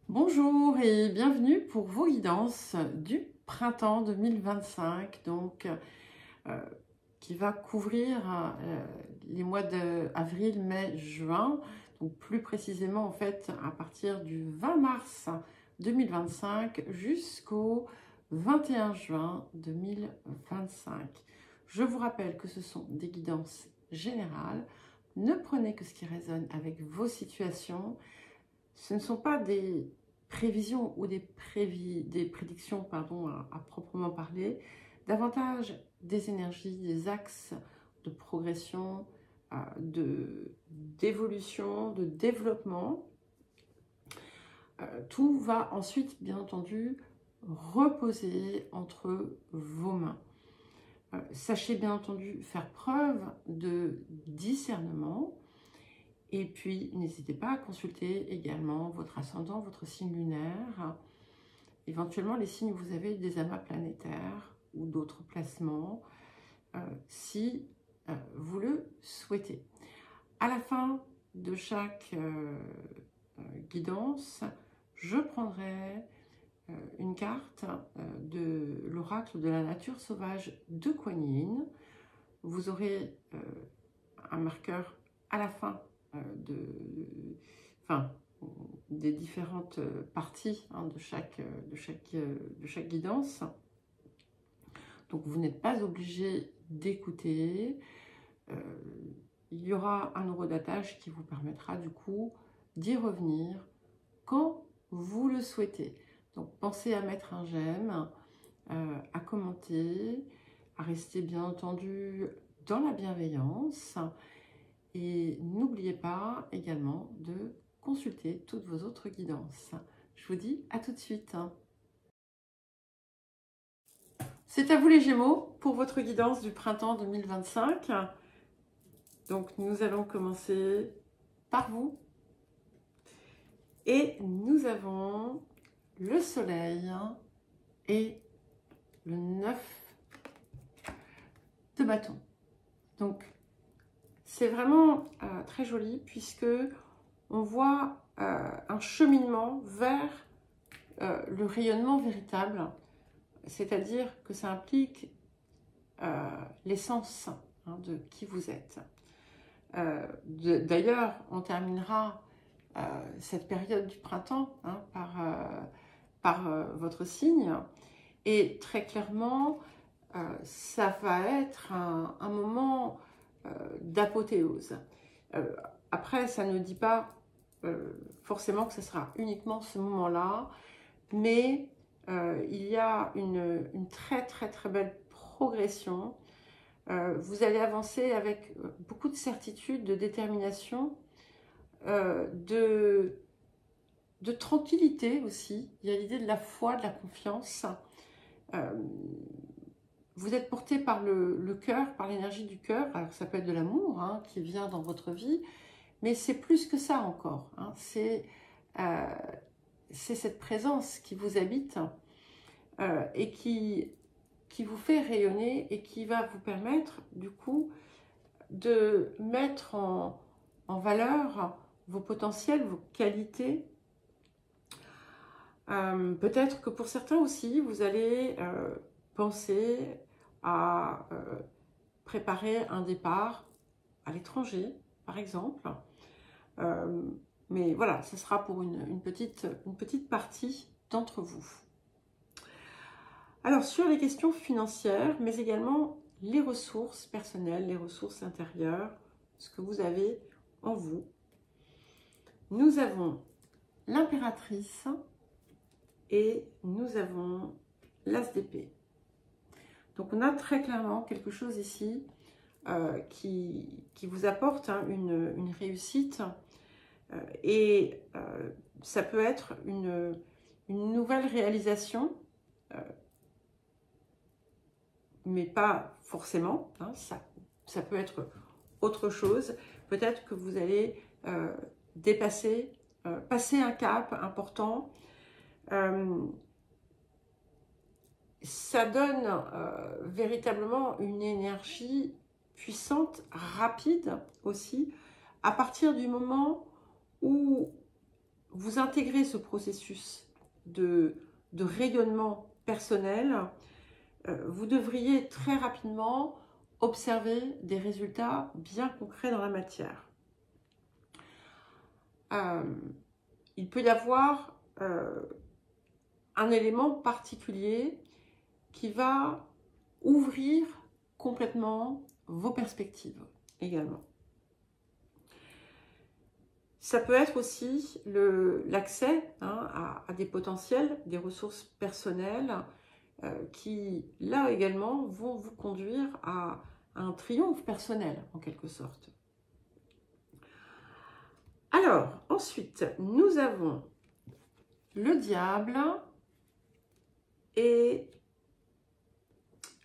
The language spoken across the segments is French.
Bonjour et bienvenue pour vos guidances du printemps 2025, qui va couvrir les mois d'avril, mai, juin, donc plus précisément en fait à partir du 20 mars 2025 jusqu'au 21 juin 2025. Je vous rappelle que ce sont des guidances générales. Ne prenez que ce qui résonne avec vos situations. Ce ne sont pas des prévisions ou des prédictions à proprement parler, davantage des énergies, des axes de progression, d'évolution, de développement. Tout va ensuite, bien entendu, reposer entre vos mains. Sachez bien entendu faire preuve de discernement. Et puis, n'hésitez pas à consulter également votre ascendant, votre signe lunaire, éventuellement les signes où vous avez des amas planétaires ou d'autres placements, si vous le souhaitez. À la fin de chaque guidance, je prendrai une carte de l'oracle de la nature sauvage de Kuan Yin. Vous aurez un marqueur à la fin des différentes parties de chaque guidance. Donc vous n'êtes pas obligé d'écouter. Il y aura un horodatage qui vous permettra du coup d'y revenir quand vous le souhaitez. Donc pensez à mettre un j'aime, à commenter, à rester bien entendu dans la bienveillance. Et n'oubliez pas également de consulter toutes vos autres guidances. Je vous dis à tout de suite. C'est à vous les Gémeaux pour votre guidance du printemps 2025. Donc nous allons commencer par vous. Et nous avons le soleil et le 9 de bâton. Donc c'est vraiment très joli puisque on voit un cheminement vers le rayonnement véritable, c'est-à-dire que ça implique l'essence de qui vous êtes. D'ailleurs, on terminera cette période du printemps par votre signe et très clairement, ça va être un moment d'apothéose. Après, ça ne dit pas forcément que ce sera uniquement ce moment-là, mais il y a une très belle progression. Vous allez avancer avec beaucoup de certitude, de détermination, de tranquillité aussi. Il y a l'idée de la foi, de la confiance. Vous êtes porté par le cœur, par l'énergie du cœur. Alors ça peut être de l'amour qui vient dans votre vie, mais c'est plus que ça encore. C'est cette présence qui vous habite et qui vous fait rayonner et qui va vous permettre du coup de mettre en valeur vos potentiels, vos qualités. Peut-être que pour certains aussi, vous allez penser à préparer un départ à l'étranger, par exemple. Mais voilà, ce sera pour une petite partie d'entre vous. Alors, sur les questions financières, mais également les ressources personnelles, les ressources intérieures, ce que vous avez en vous. Nous avons l'impératrice et nous avons l'as d'épée. Donc, on a très clairement quelque chose ici qui vous apporte une réussite et ça peut être une nouvelle réalisation, mais pas forcément, ça peut être autre chose. Peut-être que vous allez dépasser, passer un cap important. Ça donne véritablement une énergie puissante, rapide aussi, à partir du moment où vous intégrez ce processus de rayonnement personnel, vous devriez très rapidement observer des résultats bien concrets dans la matière. Il peut y avoir un élément particulier qui va ouvrir complètement vos perspectives également. Ça peut être aussi l'accès à des potentiels, des ressources personnelles qui, là également, vont vous conduire à un triomphe personnel, en quelque sorte. Alors, ensuite, nous avons le diable et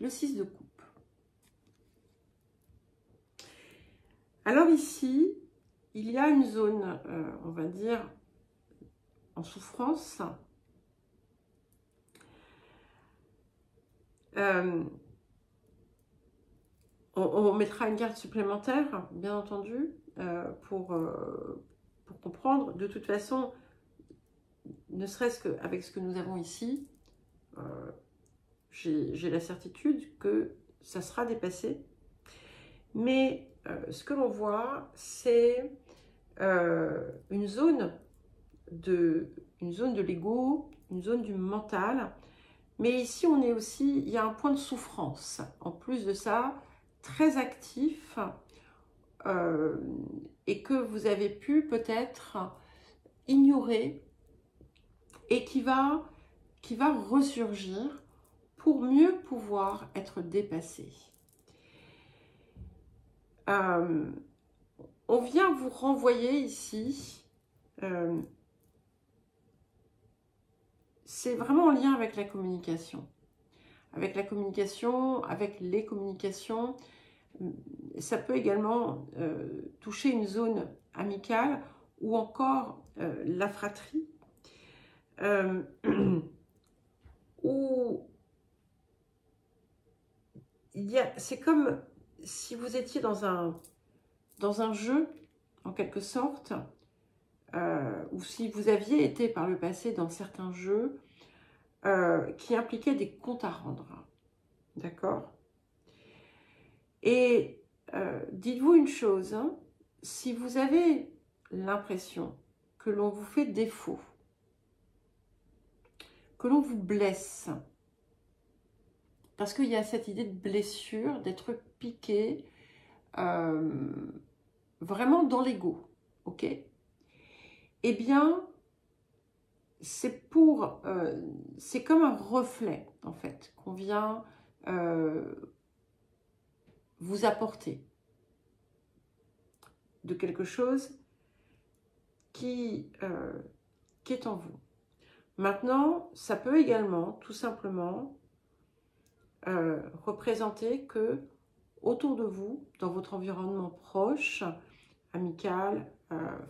le 6 de coupe. Alors ici, il y a une zone, on va dire, en souffrance. On mettra une carte supplémentaire, bien entendu, pour comprendre. De toute façon, ne serait-ce qu'avec ce que nous avons ici, j'ai la certitude que ça sera dépassé. Mais ce que l'on voit, c'est une zone de l'ego, une zone du mental. Mais ici, on est aussi, il y a un point de souffrance. En plus de ça, très actif et que vous avez pu peut-être ignorer et qui va ressurgir pour mieux pouvoir être dépassé. On vient vous renvoyer ici, c'est vraiment en lien avec la communication. Avec la communication, avec les communications. Ça peut également toucher une zone amicale ou encore la fratrie. Où c'est comme si vous étiez dans un jeu, en quelque sorte, ou si vous aviez été par le passé dans certains jeux qui impliquaient des comptes à rendre. D'accord? Et dites-vous une chose, hein, si vous avez l'impression que l'on vous fait défaut, que l'on vous blesse, parce qu'il y a cette idée de blessure, d'être piqué vraiment dans l'ego, ok? Eh bien, c'est comme un reflet, en fait, qu'on vient vous apporter de quelque chose qui est en vous. Maintenant, ça peut également, tout simplement, représenter que autour de vous, dans votre environnement proche, amical,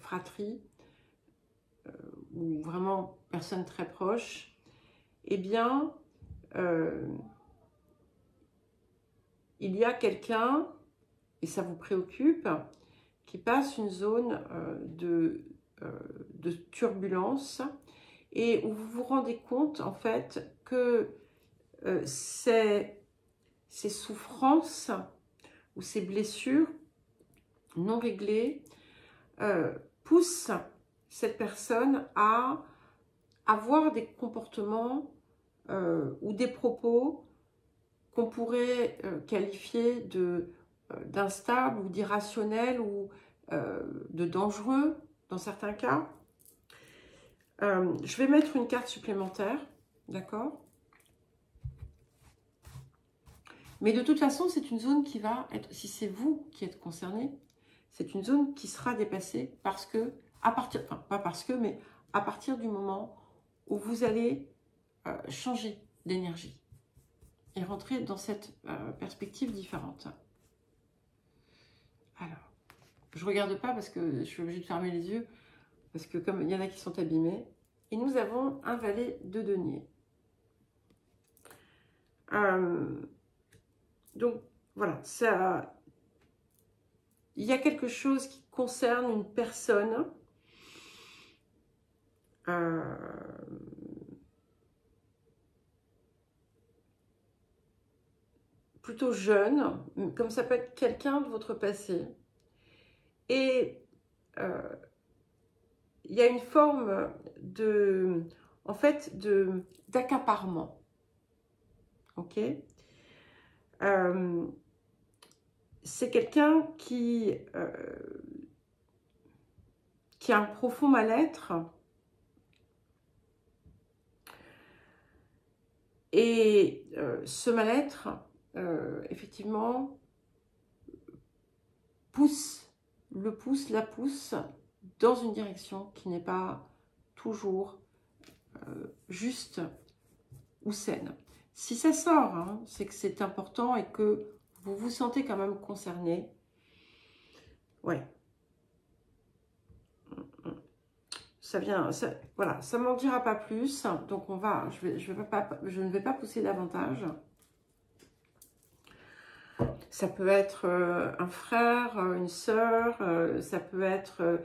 fratrie, ou vraiment personne très proche, eh bien, il y a quelqu'un, et ça vous préoccupe, qui passe une zone de turbulence et où vous vous rendez compte, en fait, que ces souffrances ou ces blessures non réglées poussent cette personne à avoir des comportements ou des propos qu'on pourrait qualifier d'instables ou d'irrationnels ou de dangereux dans certains cas. Je vais mettre une carte supplémentaire, d'accord? Mais de toute façon, c'est une zone qui va être, si c'est vous qui êtes concerné, c'est une zone qui sera dépassée parce que, pas parce que, mais à partir du moment où vous allez changer d'énergie et rentrer dans cette perspective différente. Alors, je ne regarde pas parce que je suis obligée de fermer les yeux, parce que comme il y en a qui sont abîmés. Et nous avons un valet de denier. Donc, voilà, ça, il y a quelque chose qui concerne une personne plutôt jeune, comme ça peut être quelqu'un de votre passé. Et il y a une forme de, en fait, d'accaparement. Ok, c'est quelqu'un qui a un profond mal-être. Et ce mal-être, effectivement, la pousse dans une direction qui n'est pas toujours juste ou saine. Si ça sort, hein, c'est que c'est important et que vous vous sentez quand même concerné. Ouais. Ça vient, voilà, ça m'en dira pas plus. Donc je ne vais pas pousser davantage. Ça peut être un frère, une sœur, ça peut être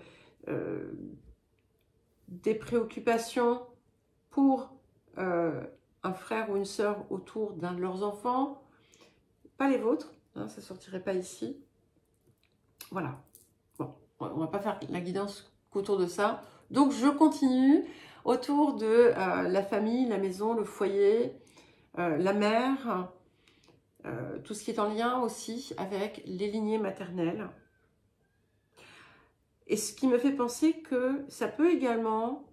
des préoccupations pour un frère ou une sœur autour d'un de leurs enfants. Pas les vôtres, hein, ça ne sortirait pas ici. Voilà. Bon, on ne va pas faire la guidance qu'autour de ça. Donc, je continue autour de la famille, la maison, le foyer, la mère, tout ce qui est en lien aussi avec les lignées maternelles. Et ce qui me fait penser que ça peut également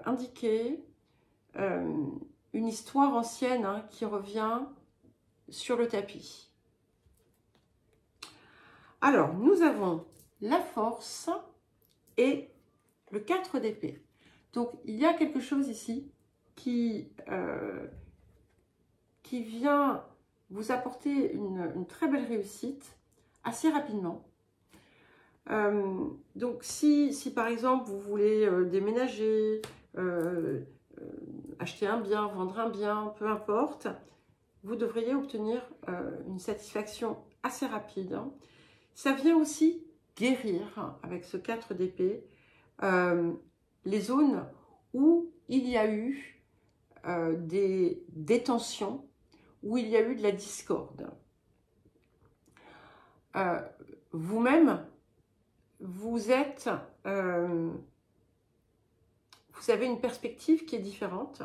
indiquer une histoire ancienne hein, qui revient sur le tapis. Alors, nous avons la force et le 4 d'épée. Donc, il y a quelque chose ici qui vient vous apporter une très belle réussite assez rapidement. Donc, si par exemple, vous voulez déménager, acheter un bien, vendre un bien, peu importe, vous devriez obtenir une satisfaction assez rapide. Hein. Ça vient aussi guérir, avec ce 4 d'épée, les zones où il y a eu des tensions, où il y a eu de la discorde. Vous-même, vous avez une perspective qui est différente.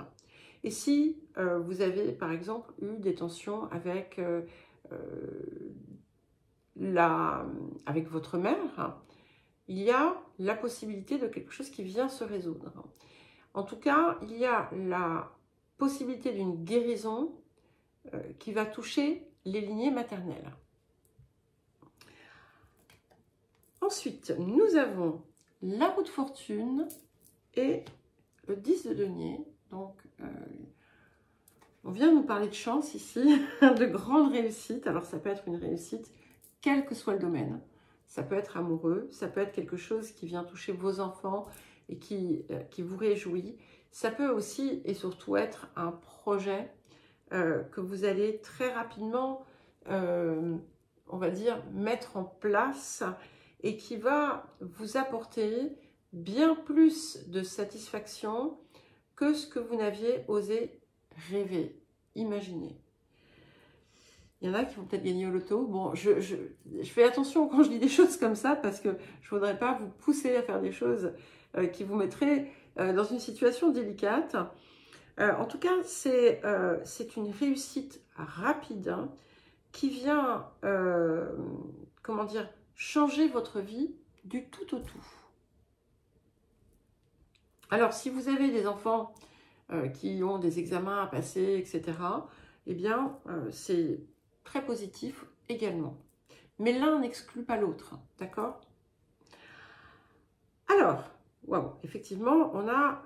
Et si vous avez, par exemple, eu des tensions avec, avec votre mère, il y a la possibilité de quelque chose qui vient se résoudre. En tout cas, il y a la possibilité d'une guérison qui va toucher les lignées maternelles. Ensuite, nous avons la roue de fortune et le 10 de denier. Donc, on vient nous parler de chance ici, de grande réussite. Alors, ça peut être une réussite, quel que soit le domaine. Ça peut être amoureux, ça peut être quelque chose qui vient toucher vos enfants et qui vous réjouit. Ça peut aussi et surtout être un projet que vous allez très rapidement, on va dire, mettre en place et qui va vous apporter bien plus de satisfaction que ce que vous n'aviez osé rêver, imaginer. Il y en a qui vont peut-être gagner au loto. Bon, je fais attention quand je dis des choses comme ça parce que je ne voudrais pas vous pousser à faire des choses qui vous mettraient dans une situation délicate. En tout cas, c'est une réussite rapide hein, qui vient, comment dire, changer votre vie du tout au tout. Alors, si vous avez des enfants qui ont des examens à passer, etc., eh bien, c'est très positif également. Mais l'un n'exclut pas l'autre, d'accord? Alors, waouh, effectivement, on a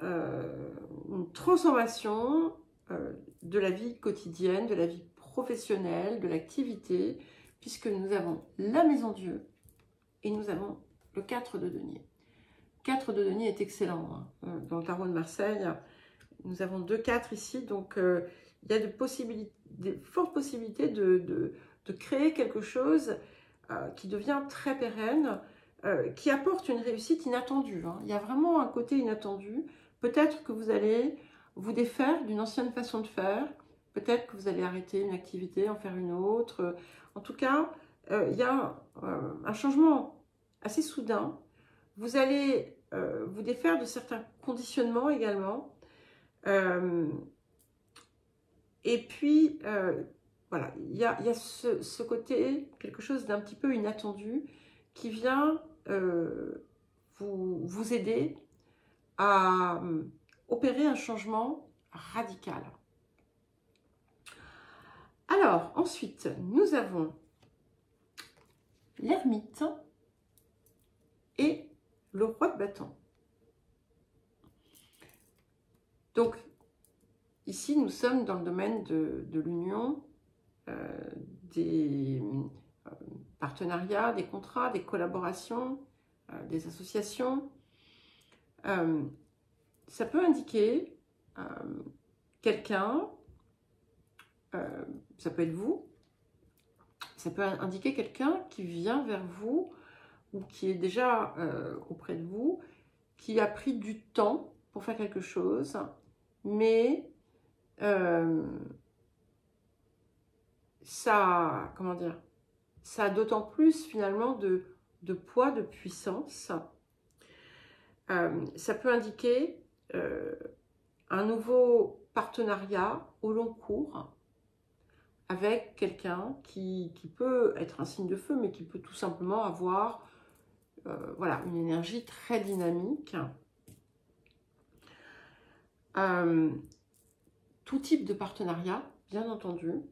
une transformation de la vie quotidienne, de la vie professionnelle, de l'activité, puisque nous avons la maison Dieu et nous avons le 4 de denier. 4 de denier est excellent. Hein. Dans le tarot de Marseille, nous avons 2 4 ici, donc il y a des fortes possibilités de créer quelque chose qui devient très pérenne, qui apporte une réussite inattendue. Hein. Il y a vraiment un côté inattendu Peut-être que vous allez vous défaire d'une ancienne façon de faire. Peut-être que vous allez arrêter une activité, en faire une autre. En tout cas, il y a un changement assez soudain. Vous allez vous défaire de certains conditionnements également. Et puis, voilà, il y a ce côté, quelque chose d'un petit peu inattendu qui vient vous aider à opérer un changement radical. Alors, ensuite, nous avons l'ermite et le roi de bâton. Donc, ici, nous sommes dans le domaine de l'union, des partenariats, des contrats, des collaborations, des associations. Ça peut indiquer quelqu'un, ça peut être vous, ça peut indiquer quelqu'un qui vient vers vous ou qui est déjà auprès de vous, qui a pris du temps pour faire quelque chose, mais ça, comment dire, ça a d'autant plus finalement de poids, de puissance. Ça peut indiquer un nouveau partenariat au long cours avec quelqu'un qui peut être un signe de feu, mais qui peut tout simplement avoir voilà, une énergie très dynamique. Tout type de partenariat, bien entendu.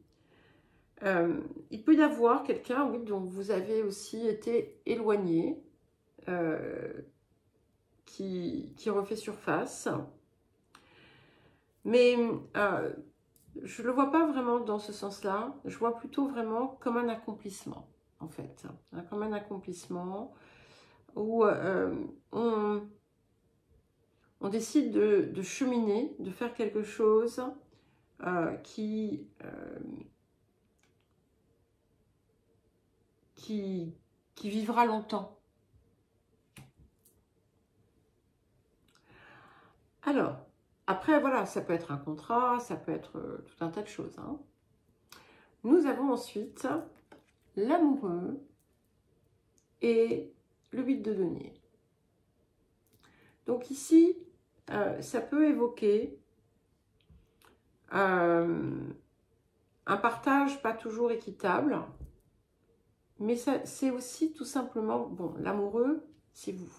Il peut y avoir quelqu'un, oui, dont vous avez aussi été éloigné, qui refait surface. Mais je ne le vois pas vraiment dans ce sens-là. Je vois plutôt vraiment comme un accomplissement, en fait. Comme un accomplissement où on décide de cheminer, de faire quelque chose qui vivra longtemps. Alors, après, voilà, ça peut être un contrat, ça peut être tout un tas de choses. Hein. Nous avons ensuite l'amoureux et le 8 de denier. Donc ici, ça peut évoquer un partage pas toujours équitable, mais c'est aussi tout simplement, bon, l'amoureux, c'est vous.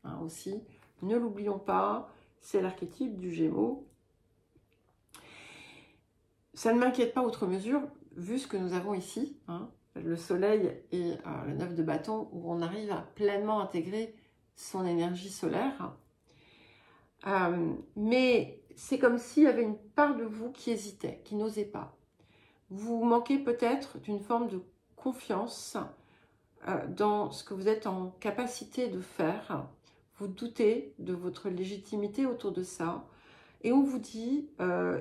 Hein, aussi, ne l'oublions pas, c'est l'archétype du Gémeaux. Ça ne m'inquiète pas outre mesure, vu ce que nous avons ici, hein, le soleil et le 9 de bâton, où on arrive à pleinement intégrer son énergie solaire. Mais c'est comme s'il y avait une part de vous qui hésitait, qui n'osait pas. Vous manquez peut-être d'une forme de confiance dans ce que vous êtes en capacité de faire. Vous doutez de votre légitimité autour de ça. Et on vous dit,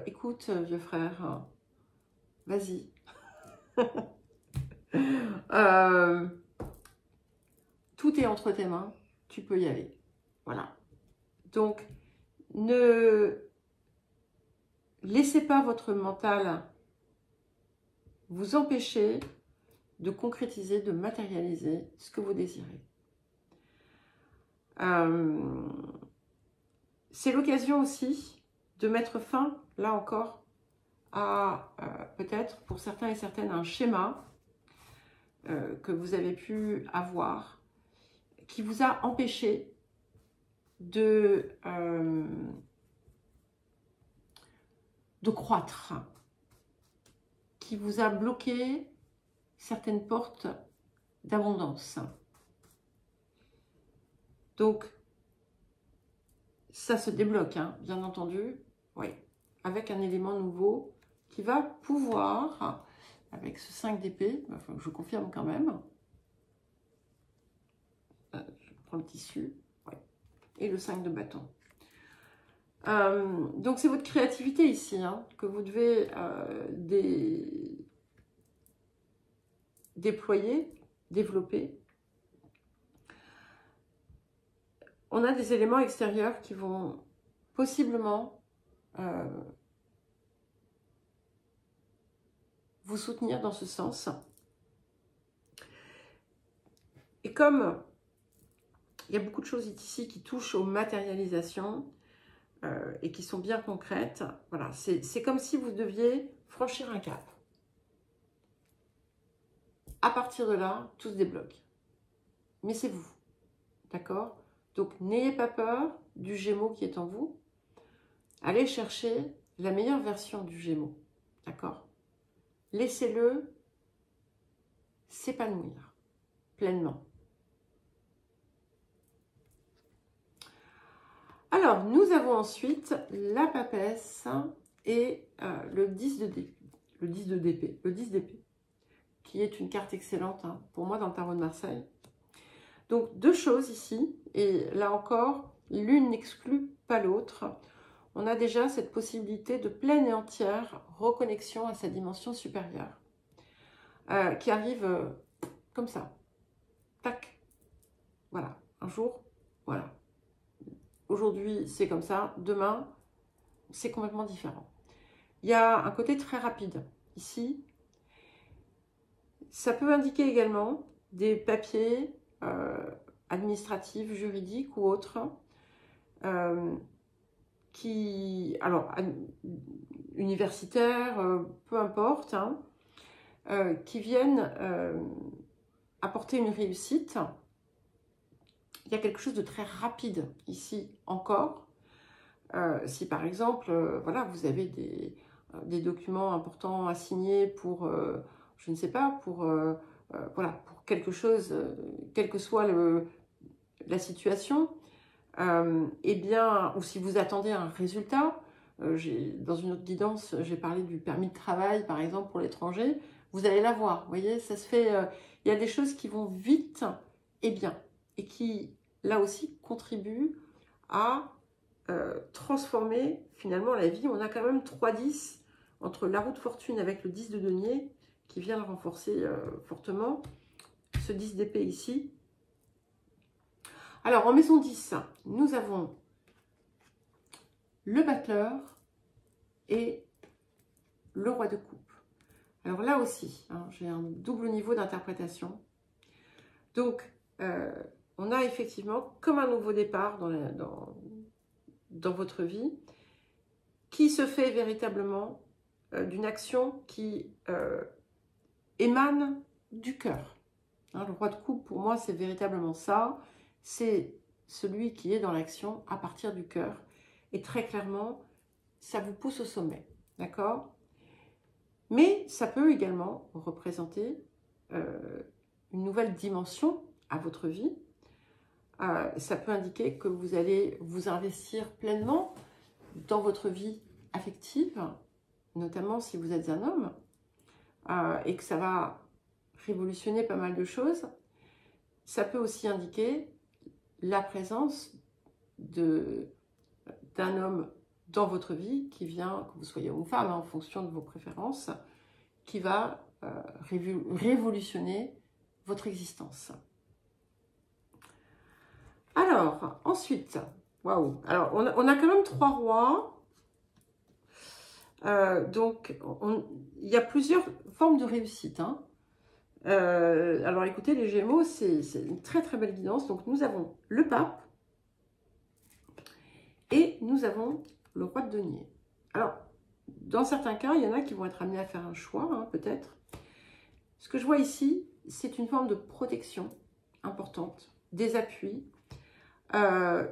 écoute, vieux frère, vas-y. Tout est entre tes mains, tu peux y aller. Voilà. Donc, ne laissez pas votre mental vous empêcher de concrétiser, de matérialiser ce que vous désirez. C'est l'occasion aussi de mettre fin, là encore, à peut-être pour certains et certaines un schéma que vous avez pu avoir qui vous a empêché de croître, qui vous a bloqué certaines portes d'abondance. Donc, ça se débloque, hein, bien entendu, oui, avec un élément nouveau qui va pouvoir, avec ce 5 d'épée, enfin, je confirme quand même, je prends le tissu, ouais, et le 5 de bâton. Donc, c'est votre créativité ici, hein, que vous devez déployer, développer. On a des éléments extérieurs qui vont possiblement vous soutenir dans ce sens. Et comme il y a beaucoup de choses ici qui touchent aux matérialisations et qui sont bien concrètes, voilà, c'est comme si vous deviez franchir un cap. À partir de là, tout se débloque. Mais c'est vous, d'accord? Donc, n'ayez pas peur du Gémeaux qui est en vous. Allez chercher la meilleure version du Gémeaux, d'accord? Laissez-le s'épanouir pleinement. Alors, nous avons ensuite la papesse et le 10 d'épée, le 10 d'épée, qui est une carte excellente hein, pour moi dans le tarot de Marseille. Donc, deux choses ici, et là encore, l'une n'exclut pas l'autre. On a déjà cette possibilité de pleine et entière reconnexion à sa dimension supérieure, qui arrive comme ça, tac, voilà, un jour, voilà. Aujourd'hui, c'est comme ça, demain, c'est complètement différent. Il y a un côté très rapide ici. Ça peut indiquer également des papiers administratifs, juridiques ou autres, alors, universitaires, peu importe, hein, qui viennent apporter une réussite. Il y a quelque chose de très rapide ici encore. Si par exemple, voilà, vous avez des documents importants à signer pour, je ne sais pas, voilà, pour quelque chose, quelle que soit la situation, eh bien, ou si vous attendez un résultat, dans une autre guidance, j'ai parlé du permis de travail, par exemple, pour l'étranger, vous allez l'avoir, vous voyez, ça se fait, il y a des choses qui vont vite et bien, et qui, là aussi, contribuent à transformer, finalement, la vie. On a quand même 3-10 entre la roue de fortune avec le 10 de denier, qui vient le renforcer fortement, ce 10 d'épée ici. Alors, en maison 10, nous avons le battleur et le roi de coupe. Alors là aussi, hein, j'ai un double niveau d'interprétation. Donc, on a effectivement comme un nouveau départ dans votre vie qui se fait véritablement d'une action qui émane du cœur. Hein, le roi de coupe, pour moi, c'est véritablement ça. C'est celui qui est dans l'action à partir du cœur. Et très clairement, ça vous pousse au sommet. D'accord? Mais ça peut également représenter une nouvelle dimension à votre vie. Ça peut indiquer que vous allez vous investir pleinement dans votre vie affective, notamment si vous êtes un homme, et que ça va révolutionner pas mal de choses. Ça peut aussi indiquer la présence d'un homme dans votre vie qui vient, que vous soyez homme ou femme, hein, en fonction de vos préférences, qui va révolutionner votre existence. Alors, ensuite, waouh, alors on a quand même 3 rois. Donc, il y a plusieurs formes de réussite. Hein. Alors, écoutez, les Gémeaux, c'est une très très belle guidance. Donc, nous avons le pape et nous avons le roi de denier. Alors, dans certains cas, il y en a qui vont être amenés à faire un choix, hein, peut-être. Ce que je vois ici, c'est une forme de protection importante, des appuis, comme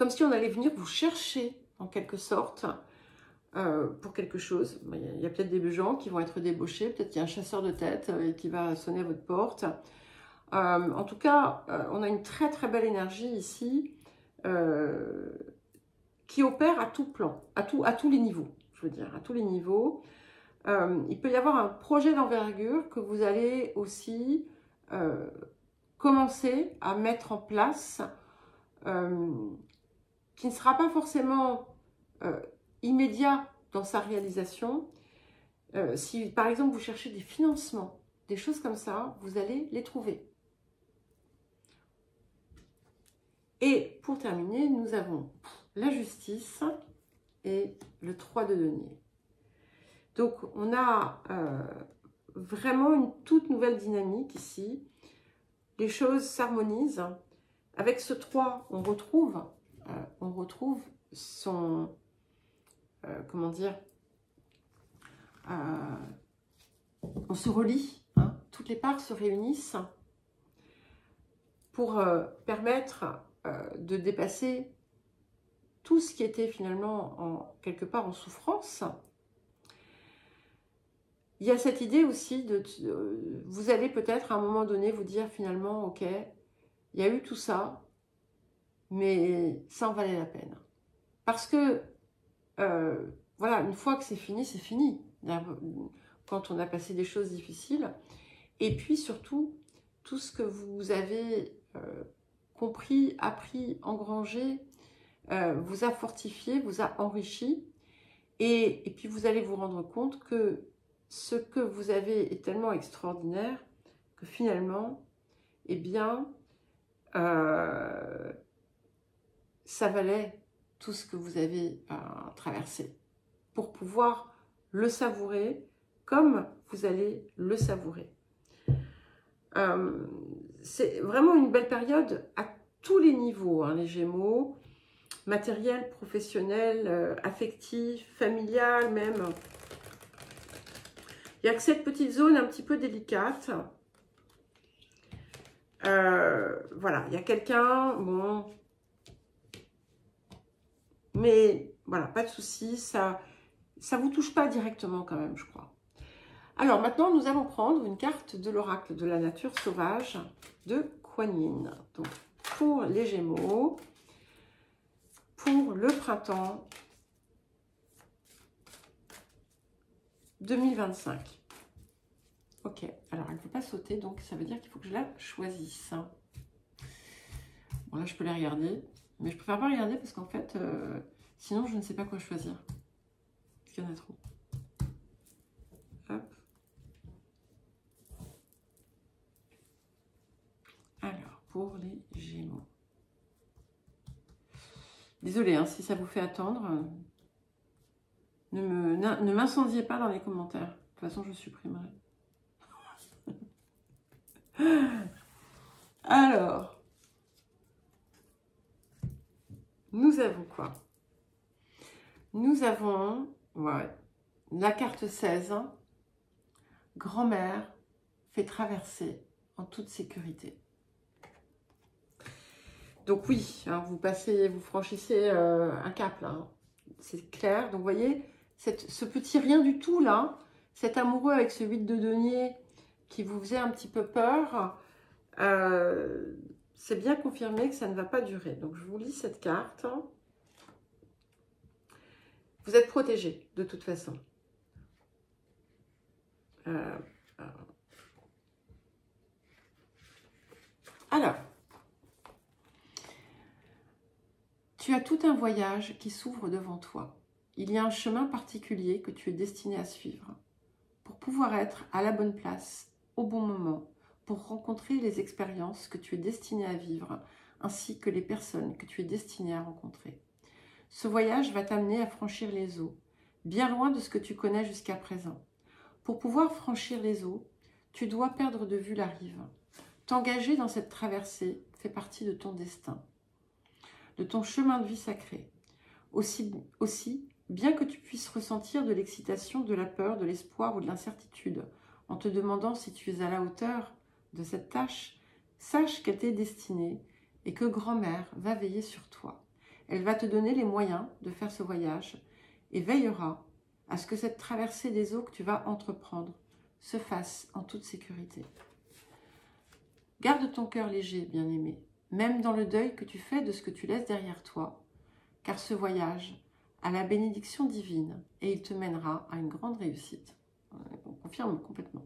si on allait venir vous chercher en quelque sorte pour quelque chose. Il y a peut-être des gens qui vont être débauchés, peut-être qu'il y a un chasseur de tête qui va sonner à votre porte. En tout cas, on a une très très belle énergie ici qui opère à tout plan, à tous les niveaux, je veux dire, à tous les niveaux. Il peut y avoir un projet d'envergure que vous allez aussi commencer à mettre en place, qui ne sera pas forcément immédiat dans sa réalisation. Si par exemple vous cherchez des financements, des choses comme ça, vous allez les trouver. Et pour terminer, nous avons la justice et le 3 de denier. Donc, on a vraiment une toute nouvelle dynamique ici. Les choses s'harmonisent. Avec ce 3, on retrouve son... comment dire, on se relie, hein, toutes les parts se réunissent pour permettre de dépasser tout ce qui était finalement quelque part en souffrance. Il y a cette idée aussi vous allez peut-être à un moment donné vous dire finalement, ok, il y a eu tout ça, mais ça en valait la peine. Parce que voilà, une fois que c'est fini, c'est fini. Quand on a passé des choses difficiles. Et puis surtout, tout ce que vous avez compris, appris, engrangé, vous a fortifié, vous a enrichi. Et puis vous allez vous rendre compte que ce que vous avez est tellement extraordinaire que finalement, eh bien, ça valait tout ce que vous avez traversé pour pouvoir le savourer comme vous allez le savourer. C'est vraiment une belle période à tous les niveaux, hein, les Gémeaux, matériel, professionnel, affectif, familial même. Il y a que cette petite zone un petit peu délicate. Voilà, il y a quelqu'un, bon, mais voilà, pas de souci, ça vous touche pas directement quand même, je crois. Alors maintenant, nous allons prendre une carte de l'oracle de la nature sauvage de Kuan Yin. Donc, pour les Gémeaux, pour le printemps 2025. Ok, alors elle ne peut pas sauter, donc ça veut dire qu'il faut que je la choisisse. Bon, là, je peux la regarder, mais je préfère pas regarder parce qu'en fait, sinon, je ne sais pas quoi choisir. Parce qu'il y en a trop. Hop. Alors, pour les Gémeaux. Désolée, hein, si ça vous fait attendre. Ne m'incendiez pas dans les commentaires. De toute façon, je supprimerai. Alors, nous avons quoi? Nous avons la carte 16. Grand-mère fait traverser en toute sécurité. Donc oui, hein, vous franchissez un cap là. Hein. C'est clair. Donc vous voyez, ce petit rien du tout là, cet amoureux avec ce 8 de denier qui vous faisait un petit peu peur, c'est bien confirmé que ça ne va pas durer. Donc je vous lis cette carte. Vous êtes protégé de toute façon. Alors, tu as tout un voyage qui s'ouvre devant toi. Il y a un chemin particulier que tu es destiné à suivre pour pouvoir être à la bonne place, au bon moment, pour rencontrer les expériences que tu es destiné à vivre, ainsi que les personnes que tu es destiné à rencontrer. Ce voyage va t'amener à franchir les eaux, bien loin de ce que tu connais jusqu'à présent. Pour pouvoir franchir les eaux, tu dois perdre de vue la rive. T'engager dans cette traversée fait partie de ton destin, de ton chemin de vie sacré. Aussi, bien que tu puisses ressentir de l'excitation, de la peur, de l'espoir ou de l'incertitude, en te demandant si tu es à la hauteur de cette tâche, sache qu'elle t'est destinée et que grand-mère va veiller sur toi. Elle va te donner les moyens de faire ce voyage et veillera à ce que cette traversée des eaux que tu vas entreprendre se fasse en toute sécurité. Garde ton cœur léger, bien-aimé, même dans le deuil que tu fais de ce que tu laisses derrière toi, car ce voyage a la bénédiction divine et il te mènera à une grande réussite. On confirme complètement.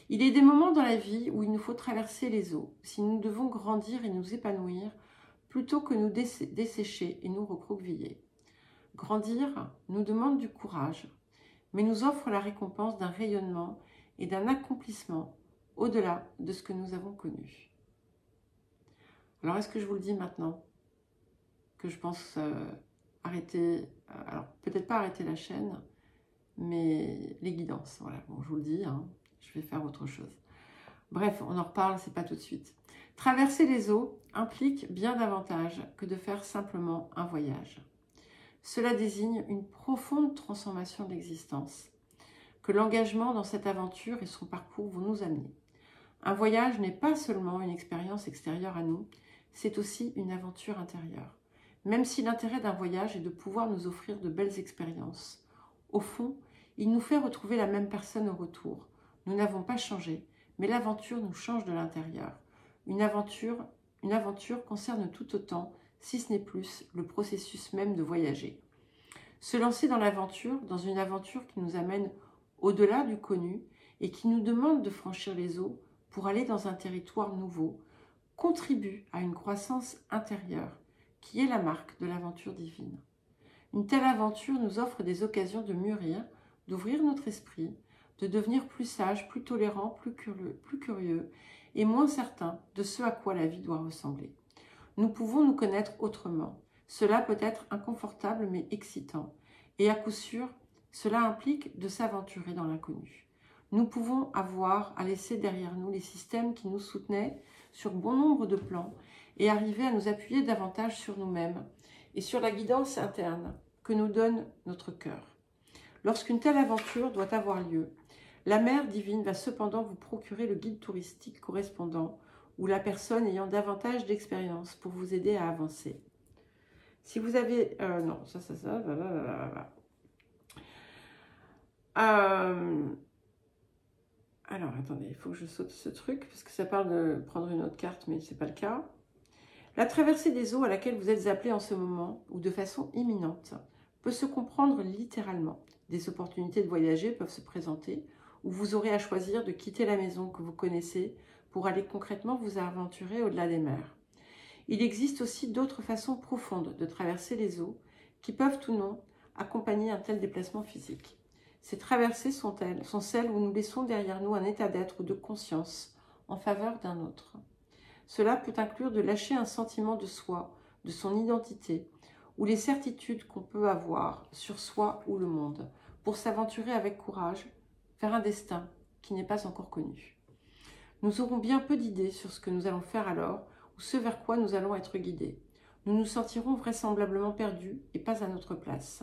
Il est des moments dans la vie où il nous faut traverser les eaux, si nous devons grandir et nous épanouir, plutôt que nous dessécher et nous recroqueviller. Grandir nous demande du courage, mais nous offre la récompense d'un rayonnement et d'un accomplissement au-delà de ce que nous avons connu. Alors, est-ce que je vous le dis maintenant? que je pense arrêter, alors peut-être pas arrêter la chaîne, mais les guidances, voilà, bon, je vous le dis, hein, je vais faire autre chose. Bref, on en reparle, c'est pas tout de suite. Traverser les eaux implique bien davantage que de faire simplement un voyage. Cela désigne une profonde transformation de l'existence, que l'engagement dans cette aventure et son parcours vont nous amener. Un voyage n'est pas seulement une expérience extérieure à nous, c'est aussi une aventure intérieure. Même si l'intérêt d'un voyage est de pouvoir nous offrir de belles expériences, au fond, il nous fait retrouver la même personne au retour. Nous n'avons pas changé, mais l'aventure nous change de l'intérieur. Une aventure concerne tout autant, si ce n'est plus, le processus même de voyager. Se lancer dans l'aventure, dans une aventure qui nous amène au-delà du connu et qui nous demande de franchir les eaux pour aller dans un territoire nouveau, contribue à une croissance intérieure qui est la marque de l'aventure divine. Une telle aventure nous offre des occasions de mûrir, d'ouvrir notre esprit, de devenir plus sage, plus tolérant, plus curieux et moins certain de ce à quoi la vie doit ressembler. Nous pouvons nous connaître autrement. Cela peut être inconfortable mais excitant. Et à coup sûr, cela implique de s'aventurer dans l'inconnu. Nous pouvons avoir à laisser derrière nous les systèmes qui nous soutenaient sur bon nombre de plans et arriver à nous appuyer davantage sur nous-mêmes et sur la guidance interne que nous donne notre cœur. Lorsqu'une telle aventure doit avoir lieu, la mère divine va cependant vous procurer le guide touristique correspondant ou la personne ayant davantage d'expérience pour vous aider à avancer. Si vous avez... non, alors, attendez, il faut que je saute ce truc, parce que ça parle de prendre une autre carte, mais ce n'est pas le cas. La traversée des eaux à laquelle vous êtes appelé en ce moment, ou de façon imminente, peut se comprendre littéralement. Des opportunités de voyager peuvent se présenter, où vous aurez à choisir de quitter la maison que vous connaissez pour aller concrètement vous aventurer au-delà des mers. Il existe aussi d'autres façons profondes de traverser les eaux, qui peuvent ou non accompagner un tel déplacement physique. Ces traversées sont celles où nous laissons derrière nous un état d'être ou de conscience en faveur d'un autre. Cela peut inclure de lâcher un sentiment de soi, de son identité, ou les certitudes qu'on peut avoir sur soi ou le monde, pour s'aventurer avec courage vers un destin qui n'est pas encore connu. Nous aurons bien peu d'idées sur ce que nous allons faire alors, ou ce vers quoi nous allons être guidés. Nous nous sentirons vraisemblablement perdus et pas à notre place.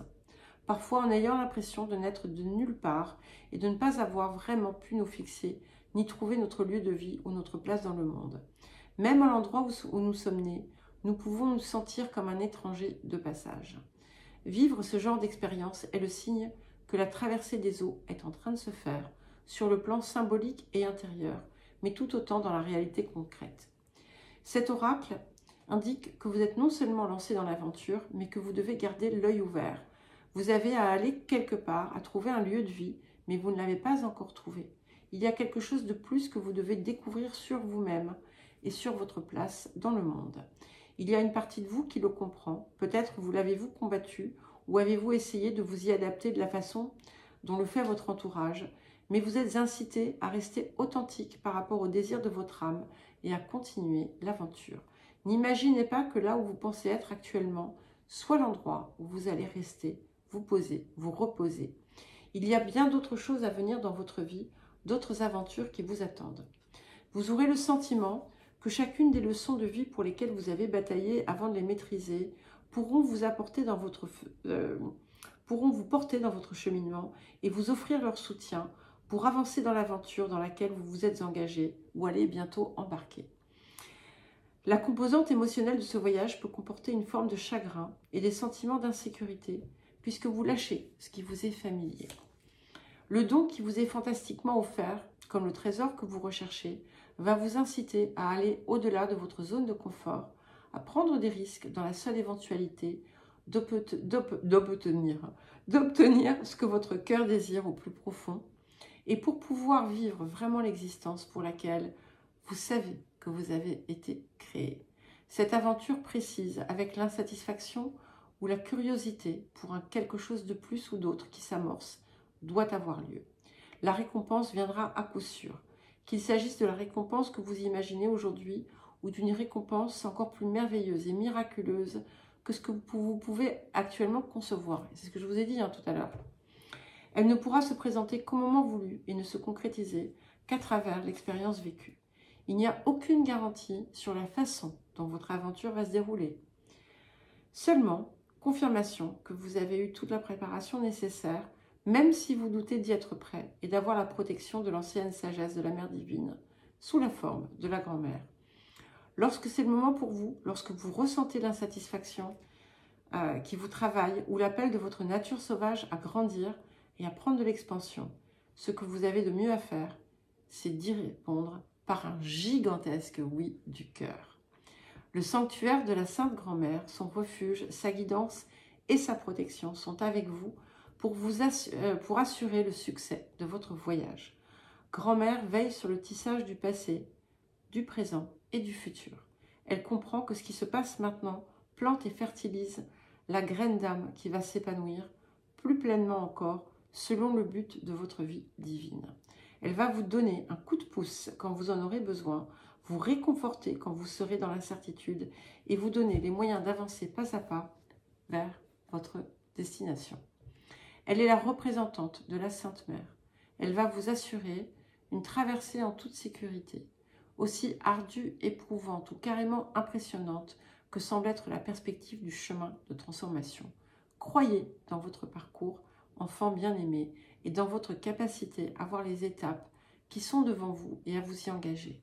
Parfois en ayant l'impression de n'être de nulle part et de ne pas avoir vraiment pu nous fixer, ni trouver notre lieu de vie ou notre place dans le monde. Même à l'endroit où nous sommes nés, nous pouvons nous sentir comme un étranger de passage. Vivre ce genre d'expérience est le signe que la traversée des eaux est en train de se faire, sur le plan symbolique et intérieur, mais tout autant dans la réalité concrète. Cet oracle indique que vous êtes non seulement lancé dans l'aventure, mais que vous devez garder l'œil ouvert. Vous avez à aller quelque part, à trouver un lieu de vie, mais vous ne l'avez pas encore trouvé. Il y a quelque chose de plus que vous devez découvrir sur vous-même et sur votre place dans le monde. Il y a une partie de vous qui le comprend. Peut-être vous l'avez-vous combattu ou avez-vous essayé de vous y adapter de la façon dont le fait votre entourage, mais vous êtes incité à rester authentique par rapport au désir de votre âme et à continuer l'aventure. N'imaginez pas que là où vous pensez être actuellement soit l'endroit où vous allez rester, vous poser, vous reposer. Il y a bien d'autres choses à venir dans votre vie, d'autres aventures qui vous attendent. Vous aurez le sentiment que chacune des leçons de vie pour lesquelles vous avez bataillé avant de les maîtriser pourront vous porter dans votre cheminement et vous offrir leur soutien pour avancer dans l'aventure dans laquelle vous vous êtes engagé ou allez bientôt embarquer. La composante émotionnelle de ce voyage peut comporter une forme de chagrin et des sentiments d'insécurité puisque vous lâchez ce qui vous est familier. Le don qui vous est fantastiquement offert, comme le trésor que vous recherchez, va vous inciter à aller au-delà de votre zone de confort, à prendre des risques dans la seule éventualité d'obtenir ce que votre cœur désire au plus profond, et pour pouvoir vivre vraiment l'existence pour laquelle vous savez que vous avez été créé. Cette aventure précise, avec l'insatisfaction ou la curiosité pour un quelque chose de plus ou d'autre qui s'amorce, doit avoir lieu. La récompense viendra à coup sûr. Qu'il s'agisse de la récompense que vous imaginez aujourd'hui ou d'une récompense encore plus merveilleuse et miraculeuse que ce que vous pouvez actuellement concevoir. C'est ce que je vous ai dit tout à l'heure. Elle ne pourra se présenter qu'au moment voulu et ne se concrétiser qu'à travers l'expérience vécue. Il n'y a aucune garantie sur la façon dont votre aventure va se dérouler. Seulement, confirmation que vous avez eu toute la préparation nécessaire, même si vous doutez d'y être prêt et d'avoir la protection de l'ancienne sagesse de la Mère divine, sous la forme de la grand-mère. Lorsque c'est le moment pour vous, lorsque vous ressentez l'insatisfaction qui vous travaille ou l'appel de votre nature sauvage à grandir et à prendre de l'expansion, ce que vous avez de mieux à faire, c'est d'y répondre par un gigantesque oui du cœur. Le sanctuaire de la Sainte Grand-Mère, son refuge, sa guidance et sa protection sont avec vous pour assurer le succès de votre voyage. Grand-mère veille sur le tissage du passé, du présent et du futur. Elle comprend que ce qui se passe maintenant plante et fertilise la graine d'âme qui va s'épanouir plus pleinement encore selon le but de votre vie divine. Elle va vous donner un coup de pouce quand vous en aurez besoin, vous réconforter quand vous serez dans l'incertitude et vous donner les moyens d'avancer pas à pas vers votre destination. Elle est la représentante de la Sainte Mère. Elle va vous assurer une traversée en toute sécurité, aussi ardue, éprouvante ou carrément impressionnante que semble être la perspective du chemin de transformation. Croyez dans votre parcours, enfant bien-aimé, et dans votre capacité à voir les étapes qui sont devant vous et à vous y engager.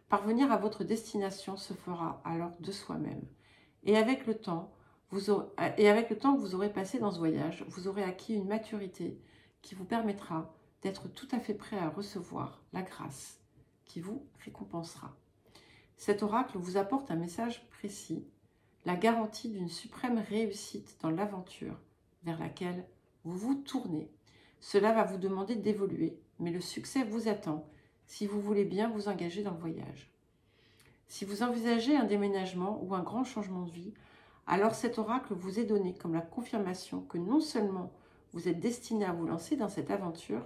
Parvenir à votre destination se fera alors de soi-même. Et avec le temps que vous aurez passé dans ce voyage, vous aurez acquis une maturité qui vous permettra d'être tout à fait prêt à recevoir la grâce qui vous récompensera. Cet oracle vous apporte un message précis, la garantie d'une suprême réussite dans l'aventure vers laquelle vous vous tournez. Cela va vous demander d'évoluer, mais le succès vous attend si vous voulez bien vous engager dans le voyage. Si vous envisagez un déménagement ou un grand changement de vie, alors cet oracle vous est donné comme la confirmation que non seulement vous êtes destiné à vous lancer dans cette aventure,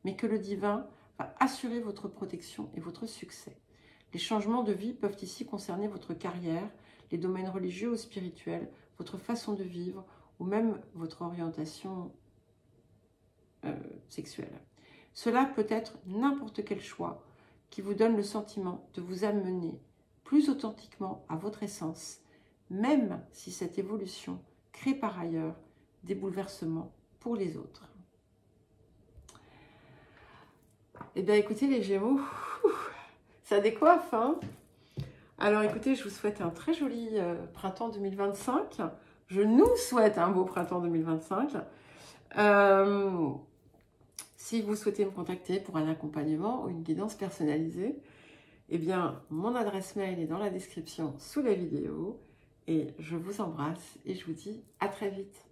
mais que le divin va assurer votre protection et votre succès. Les changements de vie peuvent ici concerner votre carrière, les domaines religieux ou spirituels, votre façon de vivre ou même votre orientation sexuelle. Cela peut être n'importe quel choix qui vous donne le sentiment de vous amener plus authentiquement à votre essence, même si cette évolution crée par ailleurs des bouleversements pour les autres. Eh bien écoutez les Gémeaux, ça décoiffe hein. Alors écoutez, je vous souhaite un très joli printemps 2025. Je nous souhaite un beau printemps 2025. Si vous souhaitez me contacter pour un accompagnement ou une guidance personnalisée, eh bien, mon adresse mail est dans la description sous la vidéo. Et je vous embrasse et je vous dis à très vite.